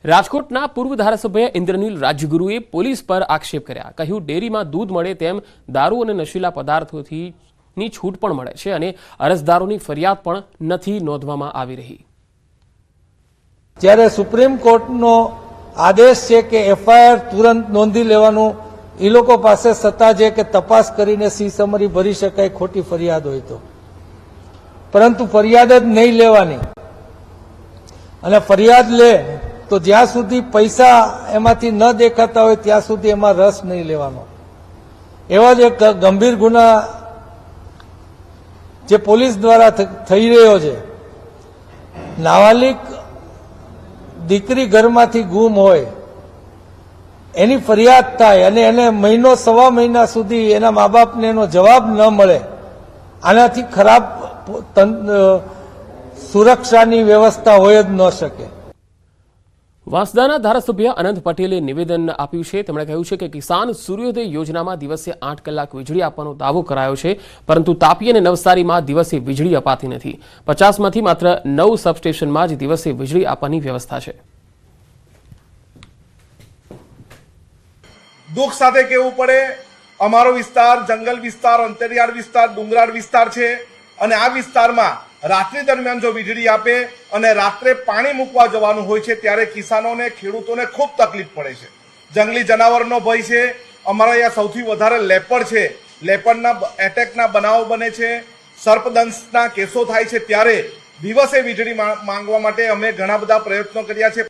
રાજકોટના પૂર્વ ધારાસભ્ય ઇન્દ્રનીલ રાજગુરુએ પોલીસ પર આક્ષેપ કર્યા। કહ્યું, ડેરીમાં દૂધ મળે તેમ દારૂ અને નશીલા પદાર્થોની છૂટ પણ મળે છે અને અરજદારોની ફરિયાદ પણ નથી નોંધવામાં આવી રહી। જ્યારે સુપ્રીમ કોર્ટનો આદેશ છે કે એફઆઈઆર તુરંત નોંધી લેવાનું, એ લોકો પાસે સત્તા છે કે તપાસ કરીને સી સમરી ભરી શકાય ખોટી ફરિયાદ હોય તો, પરંતુ ફરિયાદ જ નહીં લેવાની અને ફરિયાદ લે તો જ્યાં સુધી પૈસા એમાંથી ન દેખાતા હોય ત્યાં સુધી એમાં રસ નહીં લેવાનો। એવા જ એક ગંભીર ગુના જે પોલીસ દ્વારા થઈ રહ્યો છે। નાબાલિગ દીકરી ઘરમાંથી ગુમ હોય, એની ફરિયાદ થાય અને એને મહિનો સવા મહિના સુધી એના મા બાપને એનો જવાબ ન મળે, આનાથી ખરાબ સુરક્ષાની વ્યવસ્થા હોય જ ન શકે। વાંસદાના ધારાસભ્ય અનંત પટેલે નિવેદન આપ્યું છે। તેમણે કહ્યું છે કે કિસાન સૂર્યોદય યોજનામાં દિવસે 8 કલાક વીજળી આપવાનો દાવો કરાયો છે, પરંતુ તાપી અને નવસારીમાં દિવસે વીજળી અપાતી નથી। 50માંથી માત્ર 9 સબસ્ટેશનમાં જ દિવસે વીજળી આપવાની વ્યવસ્થા છે। દુઃખ સાથે કહેવું પડે, અમારો વિસ્તાર જંગલ વિસ્તાર, અંતરિયાળ વિસ્તાર, ડુંગરાળ વિસ્તાર છે અને આ વિસ્તારમાં રાત્રિ દરમિયાન જો વીજળી આપે અને રાત્રે પાણી મૂકવા જવાનું હોય છે ત્યારે કિસાનોને, ખેડૂતોને ખૂબ તકલીફ પડે છે। જંગલી જનાવરનો ભય છે। અમારા અહીંયા સૌથી વધારે લેપડ છે, લેપડના એટેકના બનાવો બને છે, સર્પદંશના કેસો થાય છે। ત્યારે દિવસે વીજળી માંગવા માટે અમે ઘણા બધા પ્રયત્નો કર્યા છે।